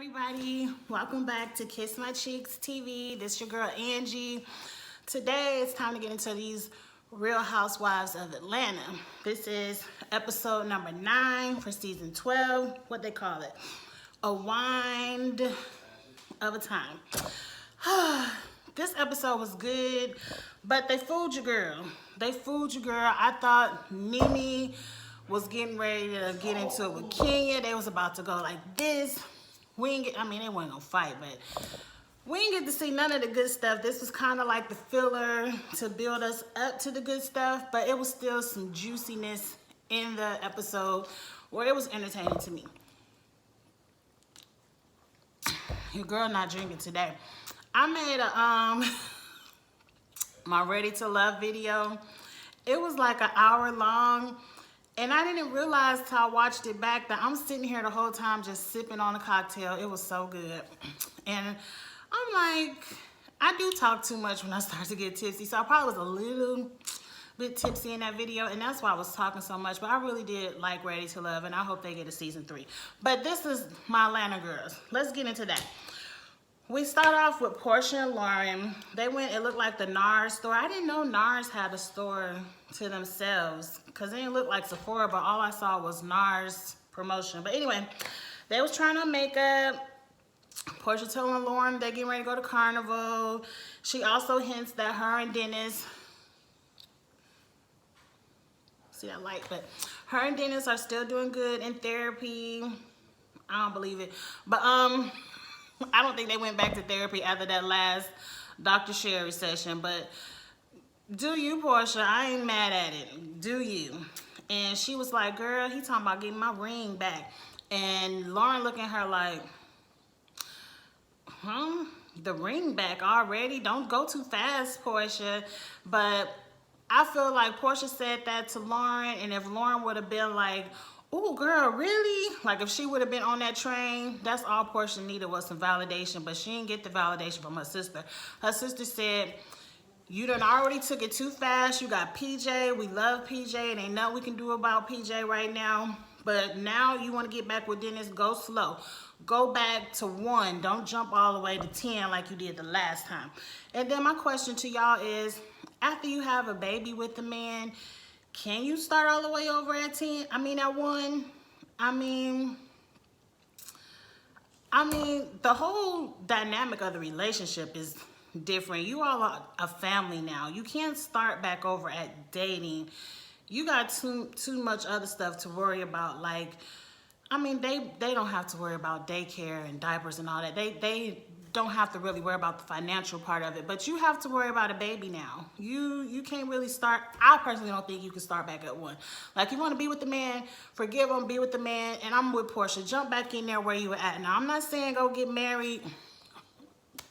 everybody, welcome back to Kiss My Cheeks TV. This your girl Angie. Today it's time to get into these Real Housewives of Atlanta. This is episode number 9 for season 12. What they call it, a wind of a time. This episode was good, but they fooled your girl. I thought Mimi was getting ready to get into it with Kenya. They was about to go like this. We didn't get, they wasn't gonna fight, but we didn't get to see none of the good stuff. This was kind of like the filler to build us up to the good stuff, but it was still some juiciness in the episode where it was entertaining to me. Your girl not drinking today. I made a my Ready to Love video. It was like an hour long. And I didn't realize till I watched it back that I'm sitting here the whole time just sipping on a cocktail. It was so good. And I'm like, I do talk too much when I start to get tipsy. So I probably was a little bit tipsy in that video. And that's why I was talking so much. But I really did like Ready to Love. And I hope they get a season 3. But this is my Atlanta girls. Let's get into that. We start off with Portia and Lauren. They went, it looked like the NARS store. I didn't know NARS had a store to themselves because they didn't look like Sephora, but all I saw was NARS promotion. But anyway, they was trying on makeup. Portia telling Lauren they getting ready to go to Carnival. She also hints that her and Dennis, see that light, but her and Dennis are still doing good in therapy. I don't believe it. But I don't think they went back to therapy after that last Dr. Sherry session, but do you, Portia? I ain't mad at it. Do you? And she was like, girl, he talking about getting my ring back. And Lauren looking at her like, the ring back already? Don't go too fast, Portia. But I feel like Portia said that to Lauren, and if Lauren would have been like, oh, girl, really? Like, if she would have been on that train, that's all Portia needed was some validation, but she didn't get the validation from her sister. Her sister said, you done already took it too fast. You got PJ. We love PJ, and ain't nothing we can do about PJ right now. But now you want to get back with Dennis, go slow. Go back to 1. Don't jump all the way to 10 like you did the last time. And then my question to y'all is, after you have a baby with the man, can you start all the way over at 10? At 1? The whole dynamic of the relationship is different. You all are a family now. You can't start back over at dating. You got too much other stuff to worry about. Like, they don't have to worry about daycare and diapers and all that. They don't have to really worry about the financial part of it, but you have to worry about a baby now. You can't really start. I personally don't think you can start back at 1. Like, you want to be with the man, forgive him, be with the man, and I'm with Portia. Jump back in there where you were at. Now, I'm not saying go get married,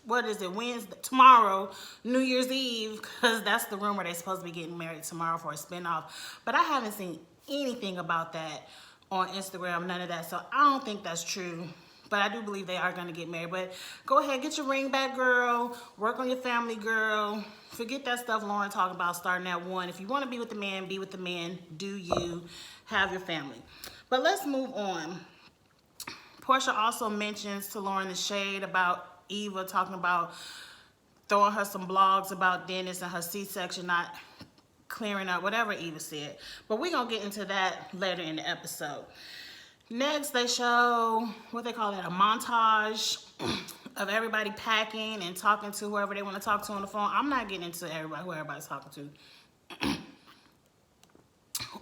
what is it, Wednesday, tomorrow, New Year's Eve, because that's the rumor they're supposed to be getting married tomorrow for a spinoff. But I haven't seen anything about that on Instagram, none of that, so I don't think that's true. But I do believe they are going to get married. But go ahead, get your ring back, girl. Work on your family, girl. Forget that stuff Lauren talking about starting at 1. If you want to be with the man, be with the man. Do you have your family? But let's move on. Portia also mentions to Lauren the shade about Eva, talking about throwing her some blogs about Dennis and her C-section not clearing up, whatever Eva said. But we're going to get into that later in the episode. Next, they show, what they call it, a montage of everybody packing and talking to whoever they want to talk to on the phone. I'm not getting into who everybody's talking to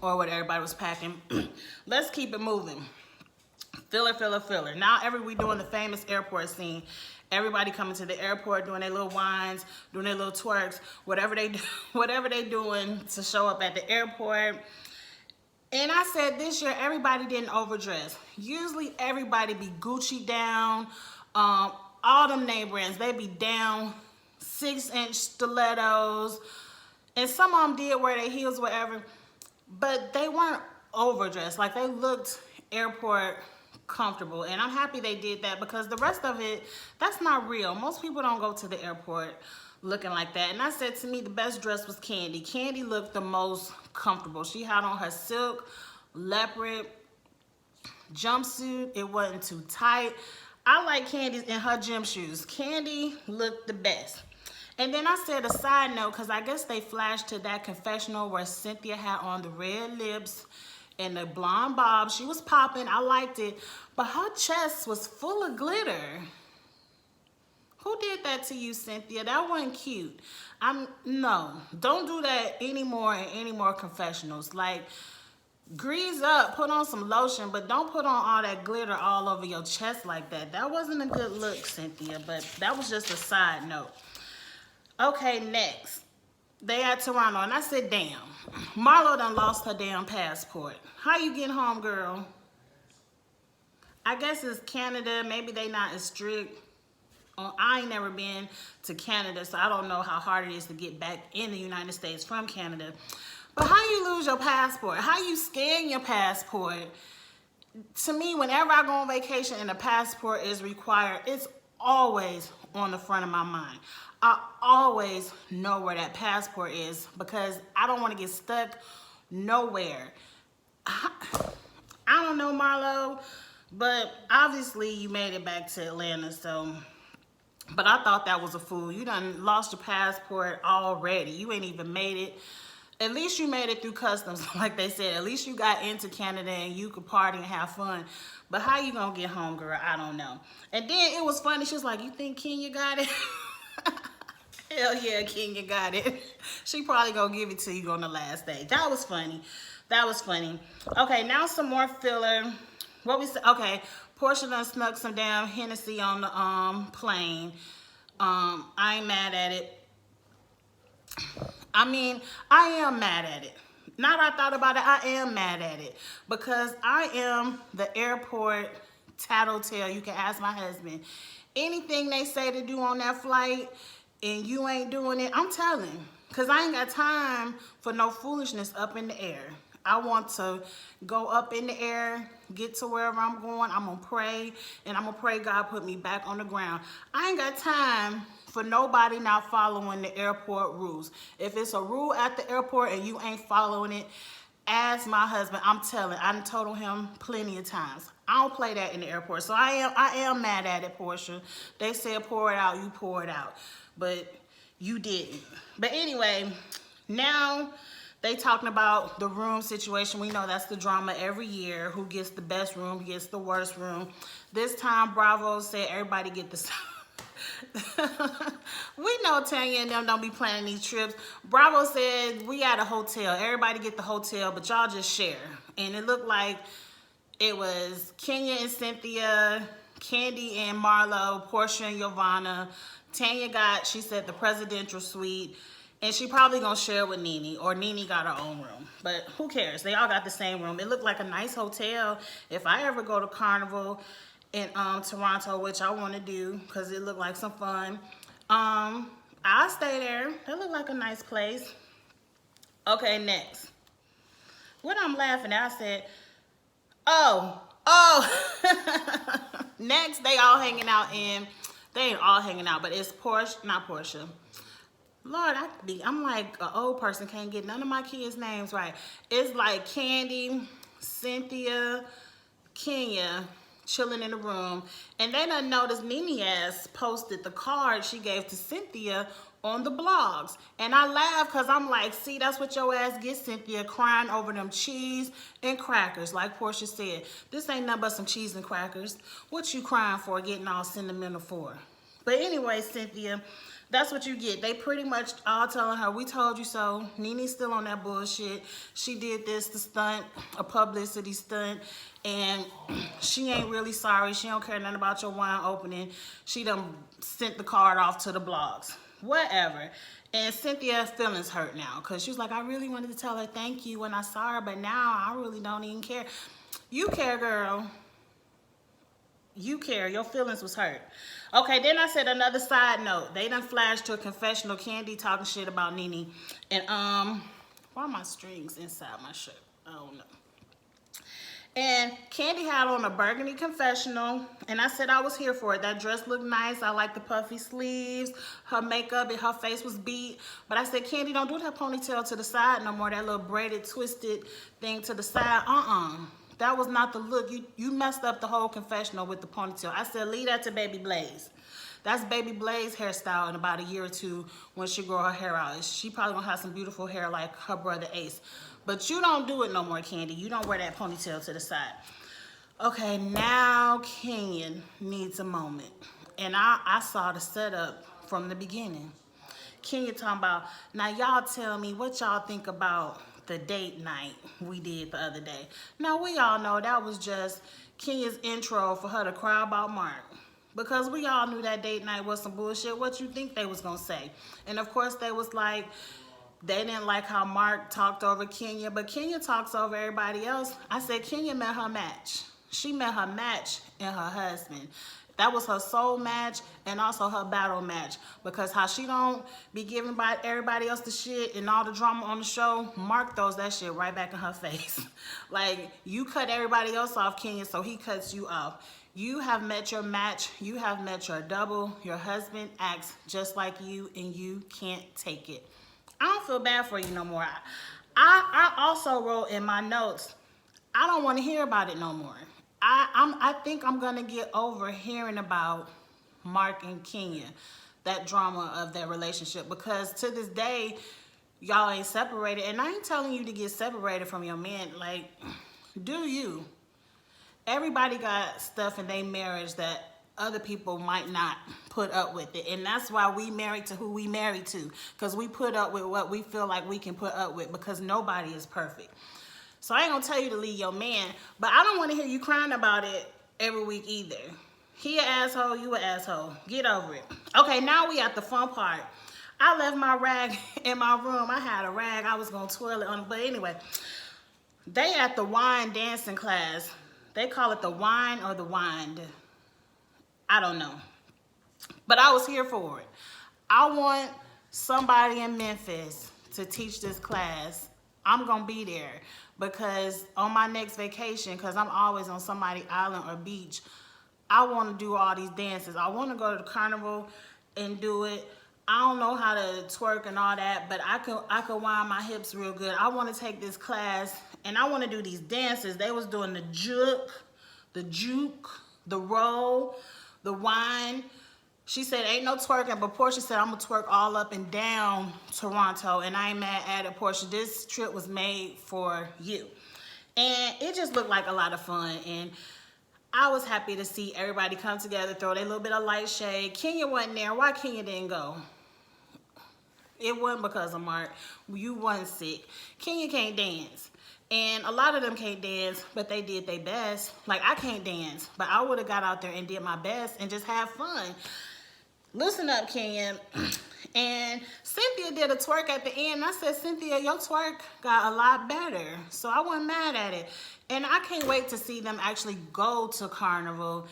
or what everybody was packing. Let's keep it moving. Filler. Now, we doing the famous airport scene. Everybody coming to the airport, doing their little whines, doing their little twerks, whatever they doing to show up at the airport. And I said this year, everybody didn't overdress. Usually everybody be Gucci down. All them name brands, they be down 6-inch stilettos. And some of them did wear their heels, whatever. But they weren't overdressed. Like, they looked airport comfortable. And I'm happy they did that, because the rest of it, that's not real. Most people don't go to the airport looking like that. And I said, to me, the best dress was Candy. Candy looked the most comfortable. She had on her silk leopard jumpsuit. It wasn't too tight. I like Candy in her gym shoes. Candy looked the best. And then I said a side note, because I guess they flashed to that confessional where Cynthia had on the red lips and the blonde bob. She was popping. I liked it. But her chest was full of glitter. Who did that to you, Cynthia? That wasn't cute. No, don't do that anymore in any more confessionals. Like, grease up, put on some lotion, but don't put on all that glitter all over your chest like that. That wasn't a good look, Cynthia, but that was just a side note. Okay, next. They at Toronto, and I said, damn. Marlo done lost her damn passport. How you getting home, girl? I guess it's Canada. Maybe they not as strict. I ain't never been to Canada, so I don't know how hard it is to get back in the United States from Canada. But how you lose your passport? How you scan your passport? To me, whenever I go on vacation and a passport is required, it's always on the front of my mind. I always know where that passport is because I don't want to get stuck nowhere. I don't know, Marlo, but obviously you made it back to Atlanta, so... But I thought that was a fool. You done lost your passport already. You ain't even made it. At least you made it through customs, like they said. At least you got into Canada and you could party and have fun. But how you gonna get home, girl? I don't know. And then it was funny. She was like, you think Kenya got it? Hell yeah, Kenya got it. She probably gonna give it to you on the last day. That was funny. That was funny. Okay, now some more filler. What we said? Okay, Portia done snuck some damn Hennessy on the plane. I ain't mad at it. I mean, I am mad at it. Now that I thought about it, I am mad at it. Because I am the airport tattletale. You can ask my husband. Anything they say to do on that flight and you ain't doing it, I'm telling. Because I ain't got time for no foolishness up in the air. I want to go up in the air, get to wherever I'm going. I'm going to pray, and I'm going to pray God put me back on the ground. I ain't got time for nobody not following the airport rules. If it's a rule at the airport and you ain't following it, ask my husband. I'm telling. I told him plenty of times. I don't play that in the airport. So I am mad at it, Portia. They said pour it out, you pour it out. But you didn't. But anyway, now... they talking about the room situation. We know that's the drama every year. Who gets the best room, gets the worst room. This time, Bravo said everybody get the... We know Tanya and them don't be planning these trips. Bravo said we at a hotel. Everybody get the hotel, but y'all just share. And it looked like it was Kenya and Cynthia, Candy and Marlo, Portia and Giovanna. Tanya got, she said, the presidential suite. And she probably gonna share with Nene, or Nene got her own room. But who cares? They all got the same room. It looked like a nice hotel. If I ever go to Carnival in Toronto, which I want to do, because it looked like some fun, I'll stay there. It looked like a nice place. Okay, next. What I'm laughing at, I said, oh. Next, they all hanging out in, they ain't all hanging out, but it's Portia, not Portia. Lord, I'm like an old person, can't get none of my kids' names right. It's like Candy, Cynthia, Kenya chilling in the room. And they done noticed Nene ass posted the card she gave to Cynthia on the blogs. And I laugh because I'm like, see, that's what your ass gets, Cynthia, crying over them cheese and crackers. Like Portia said, this ain't nothing but some cheese and crackers. What you crying for, getting all sentimental for? But anyway, Cynthia, that's what you get. They pretty much all telling her, we told you so. Nene's still on that bullshit. She did this, the stunt, a publicity stunt, and she ain't really sorry. She don't care nothing about your wine opening. She done sent the card off to the blogs. Whatever. And Cynthia's feelings hurt now because she was like, I really wanted to tell her thank you when I saw her, but now I really don't even care. You care, girl. You care. Your feelings was hurt. Okay, then I said another side note. They done flashed to a confessional. Candy talking shit about Nene. And, why are my strings inside my shirt? I don't know. And Candy had on a burgundy confessional. And I said I was here for it. That dress looked nice. I like the puffy sleeves. Her makeup and her face was beat. But I said, Candy, don't do that ponytail to the side no more. That little braided, twisted thing to the side. That was not the look. You messed up the whole confessional with the ponytail. I said, leave that to Baby Blaze. That's Baby Blaze hairstyle in about a year or two when she grow her hair out. She probably gonna have some beautiful hair like her brother Ace. But you don't do it no more, Candy. You don't wear that ponytail to the side. Okay, now Kenyon needs a moment. And I saw the setup from the beginning. Kenya talking about, now y'all tell me what y'all think about the date night we did the other day. Now we all know that was just Kenya's intro for her to cry about Mark. Because we all knew that date night was some bullshit. What you think they was gonna say? And of course they was like, they didn't like how Mark talked over Kenya, but Kenya talks over everybody else. I said Kenya met her match. She met her match in her husband. That was her soul match and also her battle match. Because how she don't be giving by everybody else the shit and all the drama on the show, Mark throws that shit right back in her face. Like, you cut everybody else off, Kenya, so he cuts you off. You have met your match. You have met your double. Your husband acts just like you and you can't take it. I don't feel bad for you no more. I also wrote in my notes, I don't want to hear about it no more. I think I'm going to get over hearing about Mark and Kenya, that drama of their relationship, because to this day, y'all ain't separated. And I ain't telling you to get separated from your man. Like, do you? Everybody got stuff in their marriage that other people might not put up with it. And that's why we married to who we married to, because we put up with what we feel like we can put up with, because nobody is perfect. So I ain't gonna tell you to leave your man, but I don't want to hear you crying about it every week either. He an asshole, you an asshole. Get over it. Okay, now we at the fun part. I left my rag in my room. I had a rag. I was gonna twirl it on, but anyway, they at the Whine dancing class. They call it the Whine or the Wind. I don't know, but I was here for it. I want somebody in Memphis to teach this class. I'm gonna be there. Because on my next vacation, because I'm always on somebody's island or beach, I want to do all these dances. I want to go to the carnival and do it. I don't know how to twerk and all that, but I could wind my hips real good. I want to take this class, and I want to do these dances. They was doing the juke, the roll, the whine. She said, ain't no twerking, but Portia said, I'm going to twerk all up and down Toronto, and I ain't mad at it, Portia. This trip was made for you. And it just looked like a lot of fun, and I was happy to see everybody come together, throw their little bit of light shade. Kenya wasn't there. Why Kenya didn't go? It wasn't because of Mark. You wasn't sick. Kenya can't dance. And a lot of them can't dance, but they did their best. Like, I can't dance, but I would have got out there and did my best and just have fun. Listen up, Kenya. And Cynthia did a twerk at the end. I said, Cynthia, your twerk got a lot better. So I wasn't mad at it. And I can't wait to see them actually go to Carnival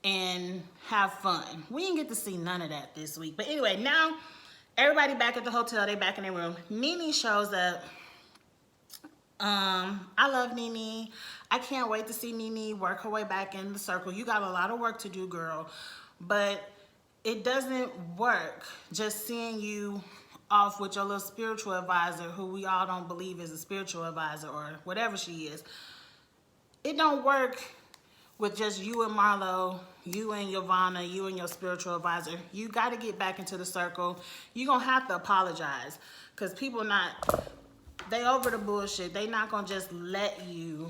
and have fun. We didn't get to see none of that this week. But anyway, now everybody back at the hotel. They back in their room. Nene shows up. I love Nene. I can't wait to see Nene work her way back in the circle. You got a lot of work to do, girl. But it doesn't work just seeing you off with your little spiritual advisor, who we all don't believe is a spiritual advisor or whatever she is. It don't work with just you and Marlo, you and Yvonne, you and your spiritual advisor. You got to get back into the circle. You're going to have to apologize, because people they over the bullshit. They not going to just let you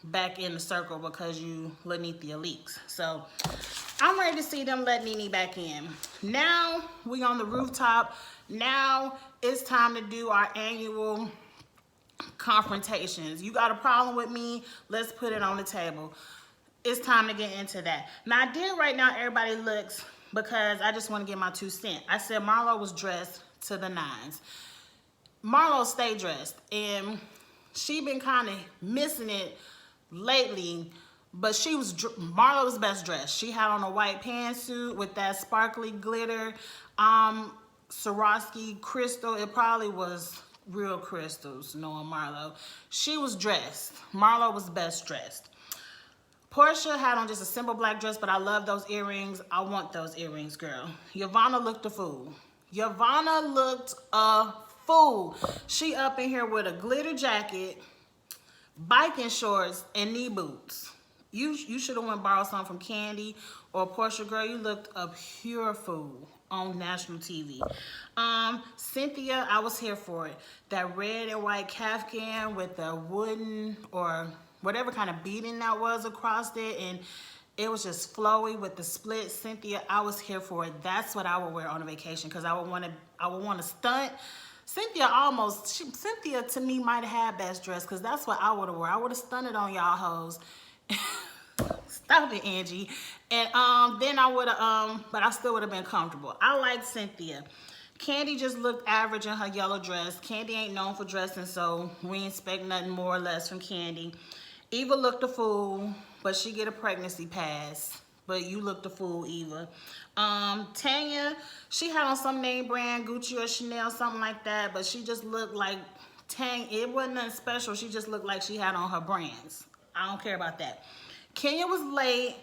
back in the circle because you Lanithia leaks. So I'm ready to see them let Nene back in. Now we on the rooftop. Now it's time to do our annual confrontations. You got a problem with me? Let's put it on the table. It's time to get into that. Now I did write down everybody looks because I just want to get my 2 cents. I said Marlo was dressed to the nines. Marlo stay dressed, and she been kind of missing it lately, but Marlo was best dressed. She had on a white pantsuit with that sparkly glitter, Swarovski crystal. It probably was real crystals, knowing Marlo. She was dressed. Marlo was best dressed. Portia had on just a simple black dress, but I love those earrings. I want those earrings, girl. Yvonne looked a fool. Yvonne looked a fool. She up in here with a glitter jacket, biking shorts and knee boots. You should have went borrowed some from Candy or Portia. Girl, you looked a pure fool on national TV. Cynthia, I was here for it. That red and white Kaftan with the wooden or whatever kind of beading that was across it, and it was just flowy with the split. Cynthia, I was here for it. That's what I would wear on a vacation because I would want to stunt. Cynthia to me might have had best dress because that's what I would have worn. I would have stunted on y'all hoes. Stop it, Angie. And then I would have but I still would have been comfortable. I like Cynthia. Candy just looked average in her yellow dress. Candy ain't known for dressing, so we expect nothing more or less from Candy. Eva looked a fool, but she get a pregnancy pass. But you looked a fool, Eva. Tanya, she had on some name brand, Gucci or Chanel, something like that, but she just looked like Tanya. It wasn't nothing special. She just looked like she had on her brands. I don't care about that. Kenya was late.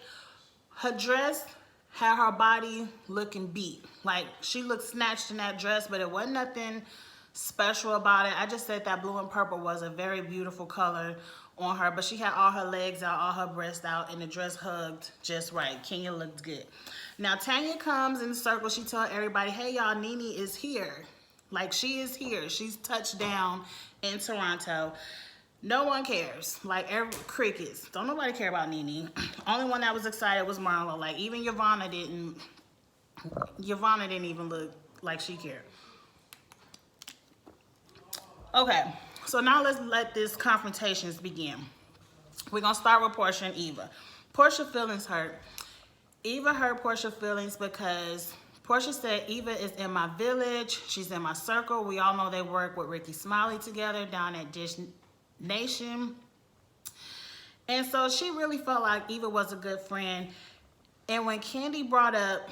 Her dress had her body looking beat. Like, she looked snatched in that dress, but it wasn't nothing special about it. I just said that blue and purple was a very beautiful color on her, but she had all her legs out, all her breasts out, and the dress hugged just right. Kenya looked good. Now, Tanya comes in the circle. She told everybody, hey, y'all, Nene is here. Like, she is here. She's touched down in Toronto. No one cares. Like, crickets. Don't nobody care about Nene. Only one that was excited was Marlo. Like, even Yvonne didn't even look like she cared. Okay, so now let's let this confrontations begin. We're gonna start with Portia and Eva. Portia feelings hurt. Eva hurt Portia feelings because Portia said Eva is in my village. She's in my circle. We all know they work with Ricky Smiley together down at Dish Nation. And so she really felt like Eva was a good friend. And when Candy brought up,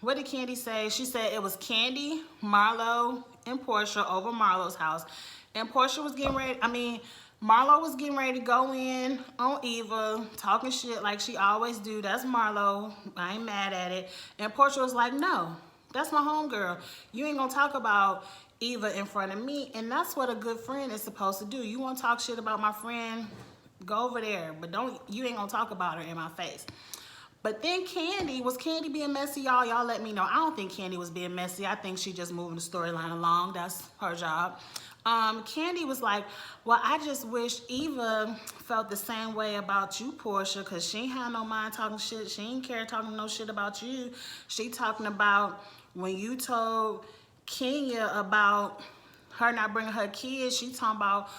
what did Candy say? She said it was Candy, Marlo, and Portia over Marlo's house. And Portia was getting ready, Marlo was getting ready to go in on Eva, talking shit like she always do. That's Marlo. I ain't mad at it. And Portia was like, no, that's my homegirl. You ain't gonna talk about Eva in front of me. And that's what a good friend is supposed to do. You wanna talk shit about my friend, go over there. But you ain't gonna talk about her in my face. But then was Candy being messy, y'all? Y'all let me know. I don't think Candy was being messy. I think she just moving the storyline along. That's her job. Candy was like, well, I just wish Eva felt the same way about you, Portia, because she ain't had no mind talking shit. She ain't care talking no shit about you. She talking about when you told Kenya about her not bringing her kids, she talking about,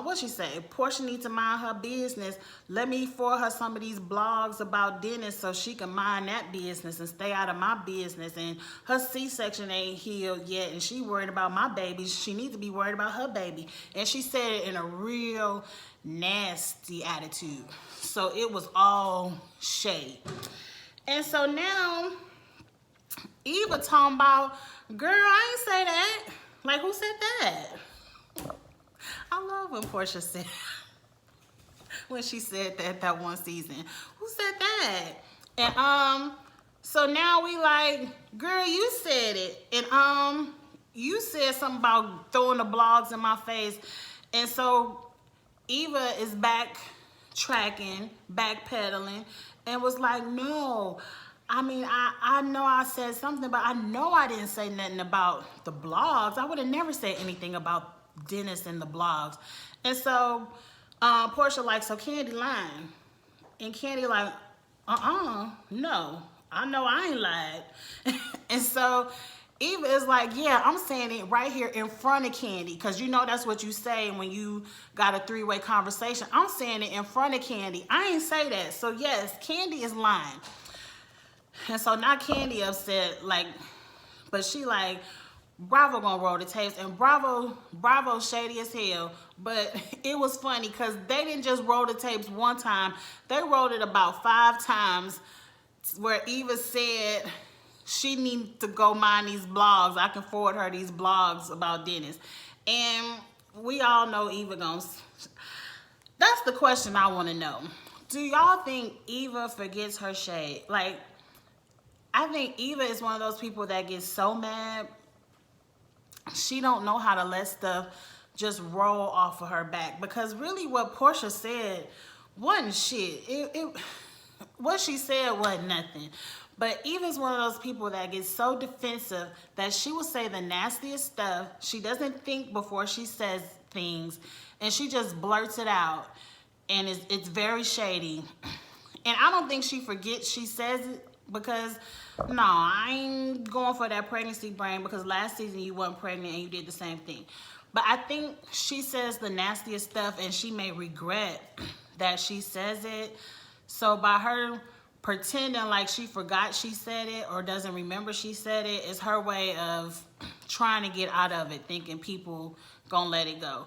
what she say? Portia needs to mind her business. Let me forward her some of these blogs about Dennis so she can mind that business and stay out of my business. And her C-section ain't healed yet, and she worried about my baby. She needs to be worried about her baby. And she said it in a real nasty attitude. So it was all shade. And so now Eva talking about, girl, I ain't say that. Like, who said that? I love when Portia said, when she said that one season. Who said that? And so now we like, girl, you said it. And you said something about throwing the blogs in my face. And so Eva is backtracking, backpedaling, and was like, no. I know I said something, but I know I didn't say nothing about the blogs. I would have never said anything about Dennis and the blogs. And so Portia like, so Candy lying. And Candy like, no, I know I ain't lied. And so Eva is like, yeah, I'm saying it right here in front of Candy, because you know that's what you say when you got a three-way conversation. I'm saying it in front of Candy. I ain't say that. So yes, Candy is lying. And so now Candy upset, like, but she like, Bravo gonna roll the tapes, and Bravo shady as hell. But it was funny because they didn't just roll the tapes one time. They rolled it about 5 times where Eva said she needs to go mind these blogs. I can forward her these blogs about Dennis. And we all know Eva gonna... That's the question I want to know. Do y'all think Eva forgets her shade? Like, I think Eva is one of those people that gets so mad she don't know how to let stuff just roll off of her back. Because really what Portia said wasn't shit. What she said wasn't nothing. But Eva's one of those people that gets so defensive that she will say the nastiest stuff. She doesn't think before she says things, and she just blurts it out, and it's very shady. And I don't think she forgets she says it, because no, I ain't going for that pregnancy brain, because last season you weren't pregnant and you did the same thing. But I think she says the nastiest stuff, and she may regret that she says it. So by her pretending like she forgot she said it or doesn't remember she said it, is her way of trying to get out of it, thinking people gonna let it go.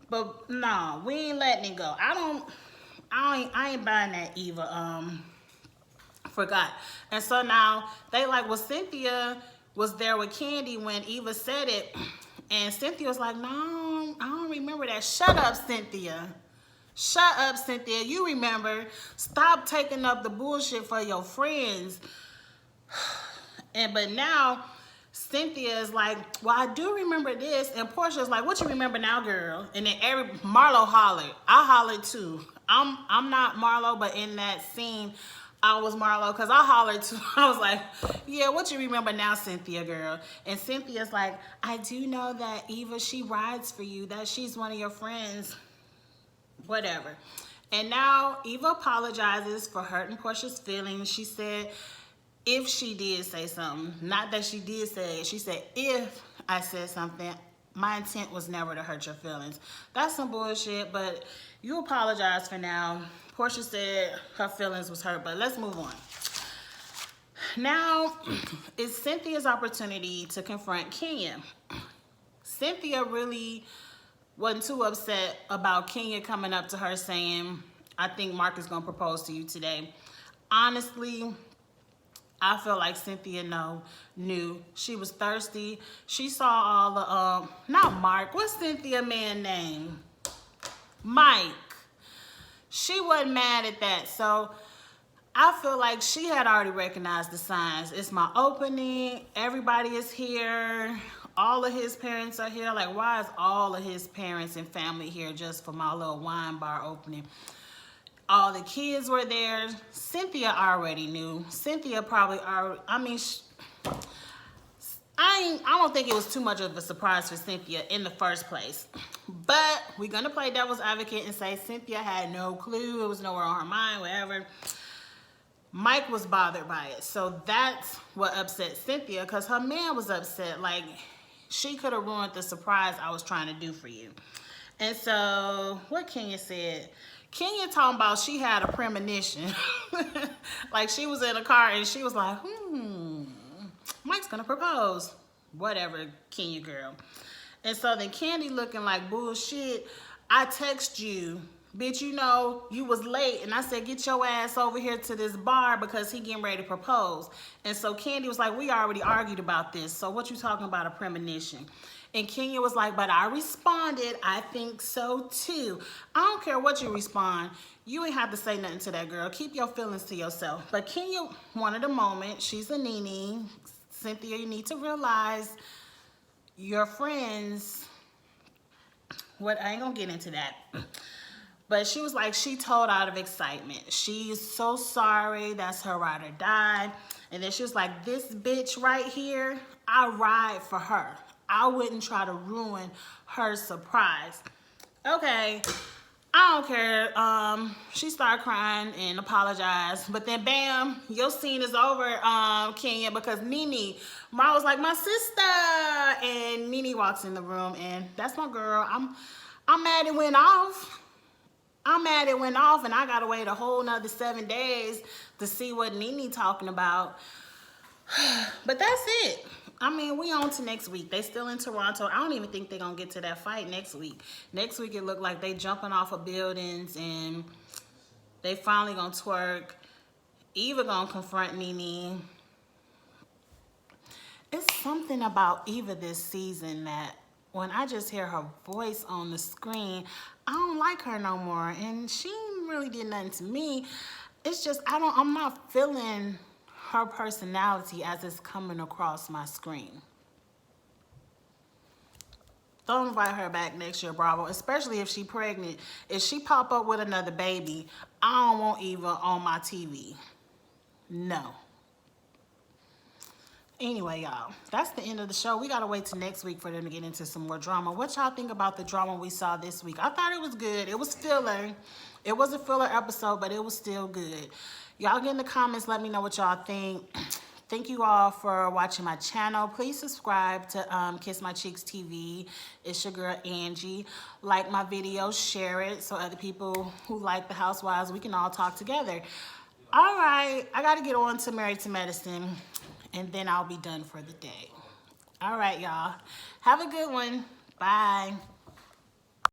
But no, we ain't letting it go. I ain't buying that Eva forgot. And so now they like, well, Cynthia was there with Candy when Eva said it, and Cynthia was like, no, I don't remember that. Shut up, Cynthia. Shut up, Cynthia. You remember. Stop taking up the bullshit for your friends. But now Cynthia is like, well, I do remember this. And Portia's like, what you remember now, girl? And then Marlo hollered. I hollered too. I'm not Marlo, but in that scene, I was Marlo, because I hollered too. I was like, yeah, what you remember now, Cynthia, girl? And Cynthia's like, I do know that Eva, she rides for you, that she's one of your friends. Whatever. And now Eva apologizes for hurting Portia's feelings. She said, if she did say something, not that she did say it, she said, if I said something, my intent was never to hurt your feelings. That's some bullshit, but you apologize for now. Portia said her feelings was hurt, but let's move on. Now, it's Cynthia's opportunity to confront Kenya. Cynthia really wasn't too upset about Kenya coming up to her saying, I think Mark is going to propose to you today. Honestly, I feel like Cynthia knew. She was thirsty. She saw all the, not Mark, what's Cynthia man's name? Mike. She wasn't mad at that. So I feel like she had already recognized the signs. It's my opening. Everybody is here. All of his parents are here. Like, why is all of his parents and family here just for my little wine bar opening? All the kids were there. Cynthia already knew. Cynthia probably already, I mean, I don't think it was too much of a surprise for Cynthia in the first place. But we're going to play devil's advocate and say Cynthia had no clue. It was nowhere on her mind, whatever. Mike was bothered by it. So that's what upset Cynthia, because her man was upset. Like, she could have ruined the surprise I was trying to do for you. And so what Kenya said, Kenya talking about she had a premonition. Like, she was in a car and she was like, Mike's gonna propose. Whatever, Kenya girl. And so then Candy looking like bullshit. I text you, bitch, you know, you was late. And I said, get your ass over here to this bar because he getting ready to propose. And so Candy was like, we already argued about this. So what you talking about, a premonition? And Kenya was like, but I responded, I think so too. I don't care what you respond. You ain't have to say nothing to that girl. Keep your feelings to yourself. But Kenya wanted a moment. She's a Nene. Cynthia, you need to realize your friends, what, I ain't gonna get into that. But she was like, she told out of excitement. She's so sorry, that's her ride or die. And then she was like, this bitch right here, I ride for her. I wouldn't try to ruin her surprise. Okay, I don't care. She started crying and apologized. But then bam, your scene is over, Kenya, because Nene, Ma was like, my sister. And Nene walks in the room, and that's my girl. I'm mad it went off. I'm mad it went off, and I gotta wait a whole nother 7 days to see what Nene talking about. But that's it. I mean, we on to next week. They still in Toronto. I don't even think they're gonna get to that fight next week. Next week it looked like they jumping off of buildings and they finally gonna twerk. Eva gonna confront Nene. It's something about Eva this season that when I just hear her voice on the screen, I don't like her no more. And she really did nothing to me. It's just, I'm not feeling her personality as it's coming across my screen. Don't invite her back next year, Bravo, especially if she pregnant. If she pop up with another baby, I don't want Eva on my TV. No. Anyway, y'all, that's the end of the show. We gotta wait till next week for them to get into some more drama. What y'all think about the drama we saw this week? I thought it was good. It was filler. It was a filler episode, but it was still good. Y'all get in the comments, let me know what y'all think. Thank you all for watching my channel. Please subscribe to Kiss My Cheeks TV. It's your girl Angie. Like my video, share it so other people who like the Housewives, we can all talk together. All right, I gotta get on to Married to Medicine, and then I'll be done for the day. All right, y'all. Have a good one. Bye.